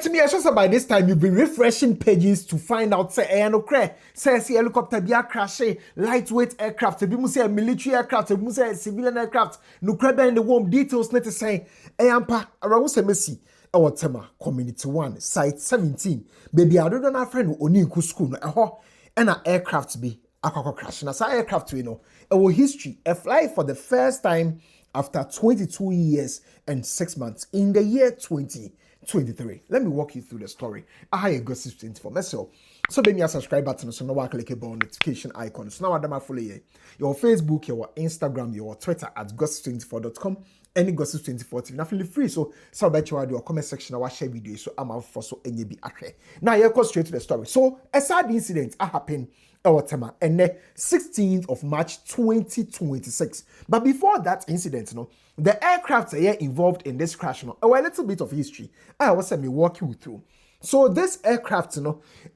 Alright, me, I sure by this time you've been refreshing pages to find out say no cray, say helicopter be a crash, lightweight aircraft, be say military aircraft, be say civilian aircraft, no crab in the warm details net to say ampa around say Messi. Our Tema Community 1, Site 17. Baby, I don't know friend oni ku school no and an aircraft be a crash. Na sa aircraft we know. Our history, a fly for the first time after 22 years and 6 months in the year 2023. Let me walk you through the story. I have Gossip 24 myself. So then you subscribe button so now click the notification icon. So now I'm follow you. Your Facebook, your Instagram, your Twitter at gossip24.com. Any Gossip 24 TV. Now feel free. So bet you do comment section. I will share video. So I'm out for so any be okay. Now you go straight to the story. So a sad incident happened our Tema and the 16th of March 2026. But before that incident, the aircraft involved in this crash, a little bit of history. I was me walk you through. So this aircraft,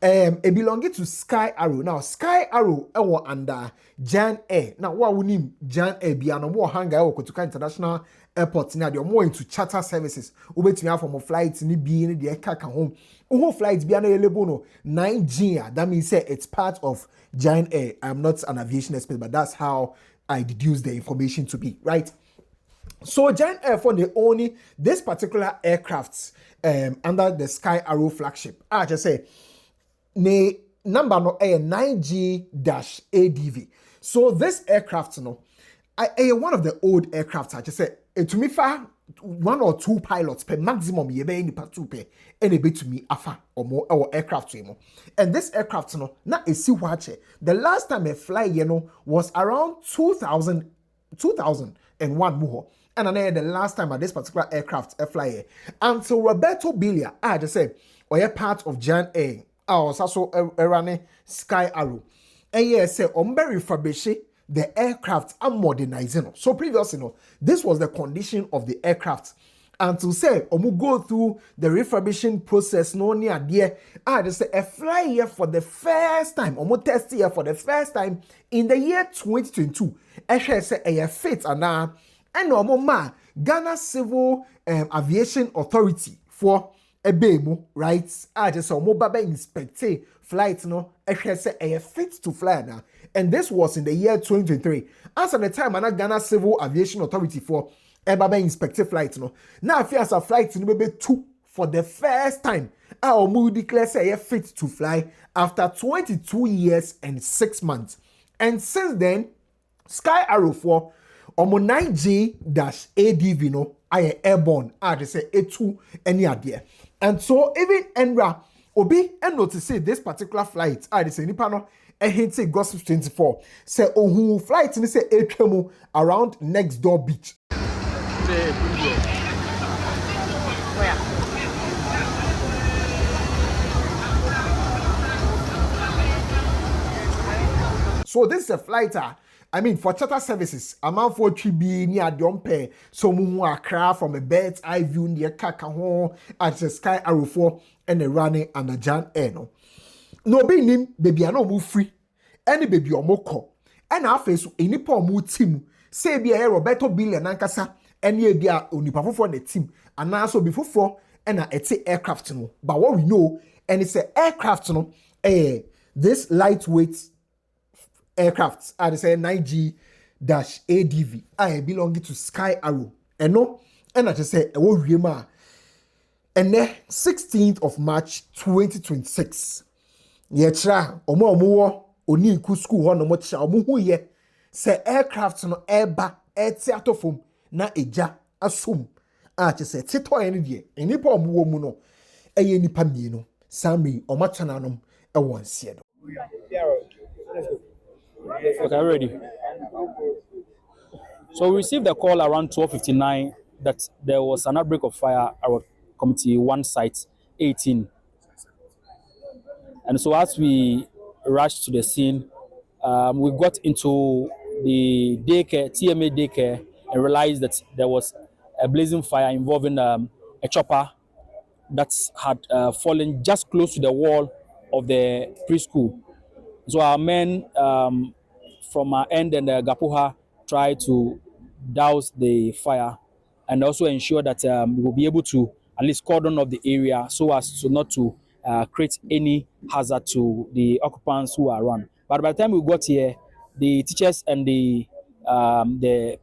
it belonged to Sky Arrow. Now Sky Arrow, under Jan Air. Now what we name Jan Air be an more hangar or Kotuka International Airport. Now they're more into charter services. Ubet me from flights ni be in the aircraft home. Flights be an 9G. That means it's part of Jan Air. I'm not an aviation expert, but that's how I deduce the information to be, right? So Giant Air for the only this particular aircraft under the Sky Arrow flagship. I just say the number no a 9G-ADV. So this aircraft one of the old aircrafts. I just say to me far 1 or 2 pilots per maximum ye be any part 2 per any bit to me afa or more our aircraft to him. And this aircraft na a see watch. The last time I fly was around 2001 muho. And I the last time at this particular aircraft fly until Roberto Bilia, I just said, or a part of Jan Air, I was also running Sky Arrow. And yes, say very refurbished the aircraft and modernizing. So previously, this was the condition of the aircraft. And to say, go through the refurbishing process, no near there, I just say a fly here for the first time, test here for the first time in the year 2022. I say a fit and Ghana Civil Aviation Authority for a BEMO, right? I just saw mobile inspect flight, say a fit to fly now. And this was in the year 2023. As at the time, Ghana Civil Aviation Authority for a inspect flight, now if you have a flight in maybe 2 for the first time, our move declare say a fit to fly after 22 years and 6 months. And since then, Sky Arrow for 9G-ADV I airborne. I just say A2 any idea. And so even Enra Obi and notice this particular flight. I just say Nipano a hint say Gossip 24. Say who flight and say A around next door beach. Where? So this is a flighter. I mean, for charter services, a man for chibi near Dompe, so mumu Accra from a bird's eye view near Kakaho at the Sky Arrow 4 and a running and a Jan Air. No be nim, baby, I no move free. Any baby or moko. And our face, any poor mood team, say be a Roberto Bill and Ankasa, and ye be a only for the team, and now so before 4 and a aircraft. But what we know, and it's a aircraft, this lightweight aircraft, I say 9G-ADV. I belong to Sky Arrow. And I just say, and the 16th of March 2026. Yetra, oni ku school ho no mo cha omo ye say aircraft no eba theater form na eja asum a che say tito ene de enipa omo wo mu no eye nipa mienu sami omachananom e wonsie do. Okay, ready. So we received a call around 12:59 that there was an outbreak of fire at Committee 1 Site 18. And so as we rushed to the scene, we got into the daycare, TMA daycare, and realized that there was a blazing fire involving a chopper that had fallen just close to the wall of the preschool. So our men from our end and Gapuha tried to douse the fire and also ensure that we will be able to at least cordon off the area so as to not to create any hazard to the occupants who are around. But by the time we got here, the teachers and the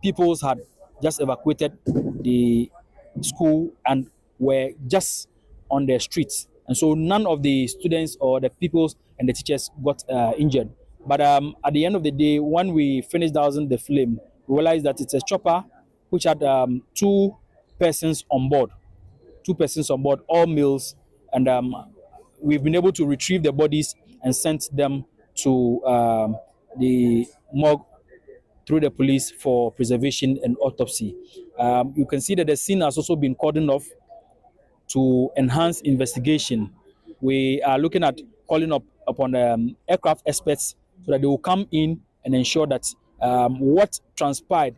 pupils had just evacuated the school and were just on the streets. And so none of the students or the pupils and the teachers got injured. But at the end of the day, when we finished dousing the flame, we realized that it's a chopper which had two persons on board, all males, and we've been able to retrieve the bodies and sent them to the morgue through the police for preservation and autopsy. You can see that the scene has also been cordoned off to enhance investigation. We are looking at calling upon aircraft experts so that they will come in and ensure that what transpired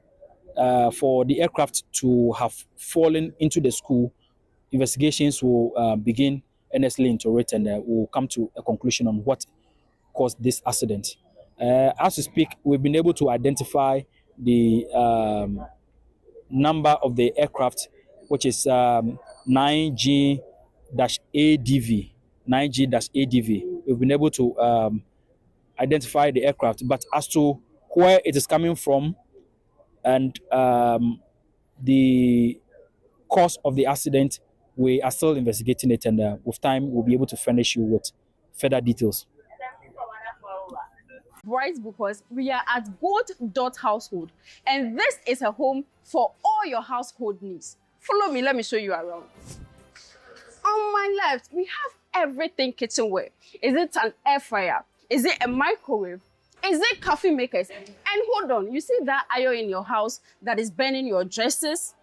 for the aircraft to have fallen into the school, investigations will begin earnestly into it, and we'll come to a conclusion on what caused this accident. As we speak, we've been able to identify the number of the aircraft, which is 9G-ADV. 9G-ADV. We've been able to identify the aircraft, but as to where it is coming from and the cause of the accident, we are still investigating it, and with time we'll be able to furnish you with further details. Right, because we are at Gold Household, and this is a home for all your household needs. Follow me, let me show you around. On my left, we have everything kitchenware. Is it an air fryer? Is it a microwave? Is it coffee makers? And hold on, you see that iron in your house that is burning your dresses?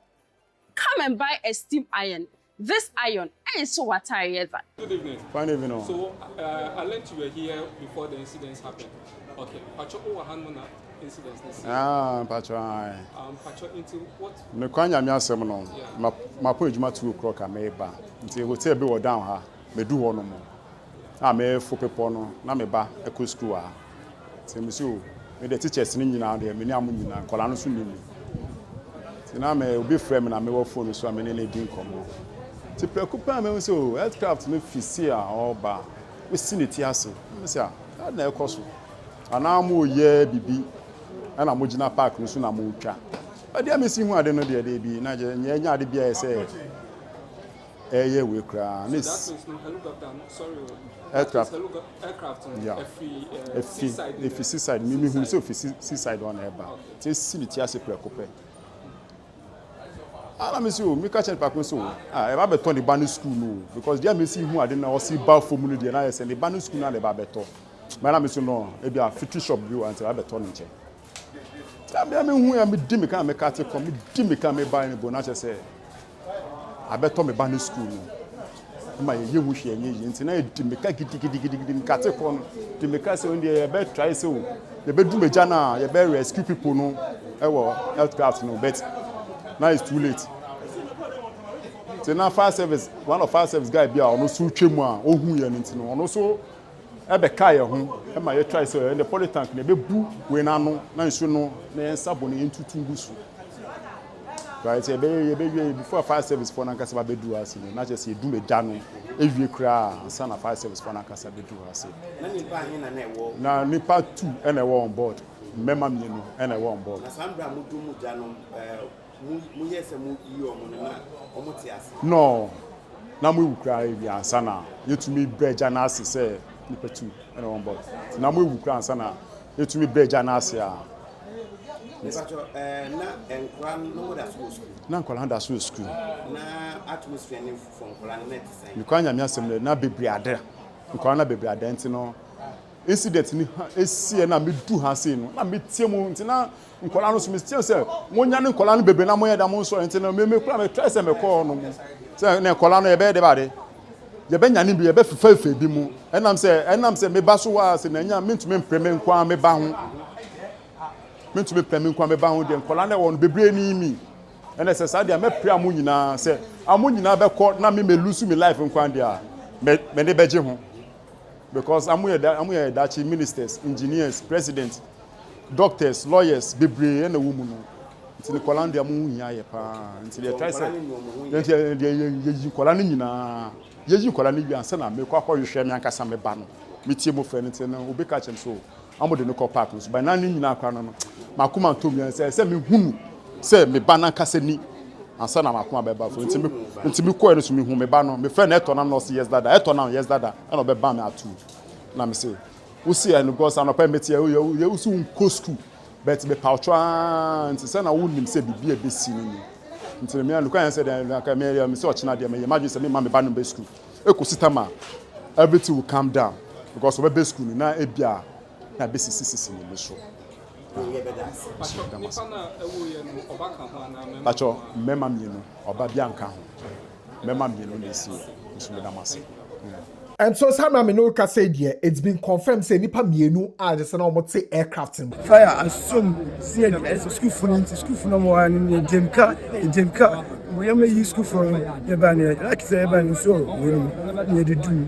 Come and buy a steam iron. This iron ain't so what I ever. Good evening. Fine evening. So I learned you were here before the incidents happened. Okay. Pacho over Hanmona incidents this year. Pacho. Pacho into what? Me kwanya me asem no. Ma po ejuma 2 o'clock me ba. Nti hotel be wo down ha. Me du ho no mo. Me fo pepo no na me ba eko school ha. Nti me so me the teachers ni nyina de me ni am nyina kola no so ni mi. Nti na me obi frame na me wo phone so me ne din komo. Ti preocupa me so aircraft no fisi a oba. We see ne ti ase. Me say that na ekoso. Ana mo ye bibi ana mo gina park no so na mo twa. Ade amesi hu ade no de bi na je nya ade bia say ye we kra. That is no helicopter. Sorry. Aircraft. Aircraft. Yeah. Seaside. Seaside. Me hu so seaside on eba. Ti si ne ti ase preocupa. Ala me say o me ka chen park no so e ba beton the banu school no because dia me see hu ade na o si ba fom no de na ye say the banu school na le ba beton. Madam is no, e be a fitri shop view until I be turn nche. Tell me who am di me kan me ka te come, me di me kan me buy ni bo na say. I better me ban school no. Ma ye hu hwe enye nti na di me ka gidi me ka te come, di me ka say on dey be try say o. Ye be du me jana, ye be rescue people no. E wo healthcraft no, but now it's too late. So now fire service, one of fire service guy be a ono so twemu a ohun ye nti no. Ono so ebe kai ho e ma ye try so the polytank na be bu we na no na nsu no na yen sabo na entutu ngusu right e be before fire service for na nkasa ba bedu ase no na just e du me da no ewie kra ansa na fire service for na nkasa bedu ase na nipa hin na ewo na nipa 2 na ewo on board memma mienu na ewo on board na sambra mu du mu ja no mu yese mu yi omo na omo ti ase no na mu kra e bi ansa na yetumi breja na ase say nipa 2 and on board. Na mo ewu kran sana etumi breja na ase a. Nipacho na enkwa no da school. Na nkola da school. Na atmosphere ni from nkola na net sign. Ni kwanya mi asem na bebre ade. Nkola na bebre ade enti no incident ni esi na me du ha se no na me tie mu enti na nkola no so me tie se wonya ne nkola no bebre na mo ye da mo so enti na me kura me try se me call no mo. Se na nkola no ye be de ba de. Ye be nya ni bi ye be fefe bi mu enam se me ba so wa se na nya me ntumi mpreme nkwa me ba ho me ntumi mpreme nkwa me ba ho de nkola na won bebre ni mi ena se sa de me pre amu nyina se amu nyina be ko na me lose me life nkwa de a me ne beje ho because amu ye da chi ministers, engineers, president, doctors, lawyers bebre na wo mu no nti ne kola ndia mu hia ye pa nti dey try say ye kola ni nyina ye kola ni wi ansa na me kwa hwehwe me ankasa me ba no metie mo frɛ nti no obi ka chem so amode no call park so by na ni nyina kwa no makoma to mi say me hunu say me ba na kasa ni ansa na makoma be ba fo nti me ko no so me hu me ba no me frɛ na eto na no say yes dada eto na yes dada e no be ba me atu na me say we see and because anopa metie ye usu nko school but be pauchwa nti say na wonim say bibia be si ni nti me and kan say dem ka me say ochina dem me imagine say me ma me ba no be school ecosystem everything will calm down because we be school na ebia na be sisi ni so pacho mema mienu oba bia nka ho mema mienu na esi so me damase. And so Samuel Minoka said, yeah, it's been confirmed say nipa mienu are the son of say aircraft in fire assume see a school for no one in Jemka we am use school for the ban like say ban so we need to do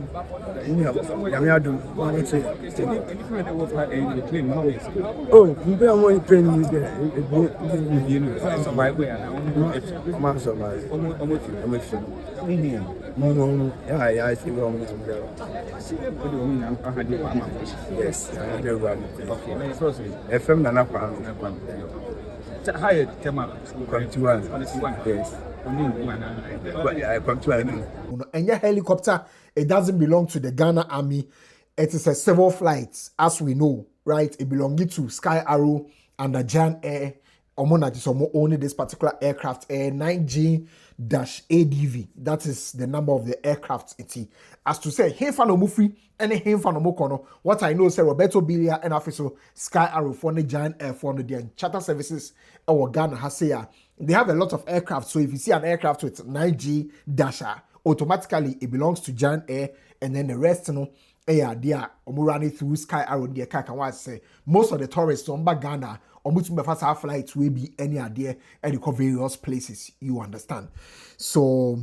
oh we are more training with yeah I think yes FM Nana higher Tema 21 yes and your helicopter, it doesn't belong to the Ghana Army. It is a civil flight, as we know, right? It belongs to Sky Arrow and the Jan Air. Only this particular aircraft, Air 9G-ADV. That is the number of the aircraft. As to say, hey, Fano Mufri, and hey, Fano Mokono. What I know, say Roberto Bilia and official Sky Arrow for the Jan Air for the charter services or Ghana has say. They have a lot of aircraft, so if you see an aircraft with 9G dasher, automatically it belongs to Jan Air, and then the rest, you know, they are running through Sky Arrow. They can say most of the tourists on Ghana, or much faster flights will be any idea and go various places. You understand? So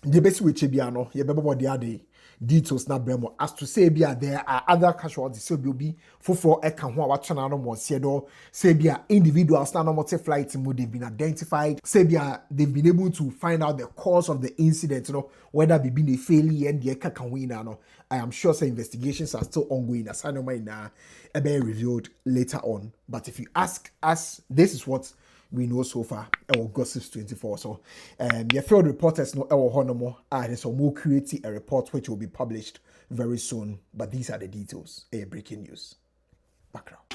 the best way Chibiano, you remember what the other details na bremo as to say bia there are other casualties so be for eka ho wa twana no mo siedo say bia individuals na no mo flight mo they've been identified say bia they've been able to find out the cause of the incident, you know, whether be been a failure and the eka kan win no. I am sure some investigations are still ongoing as I know my na be revealed later on, but if you ask us, this is what we know so far. Our Gossips 24. So, your field reporters know our honomo. And so we'll create a report which will be published very soon. But these are the details. Breaking news. Background.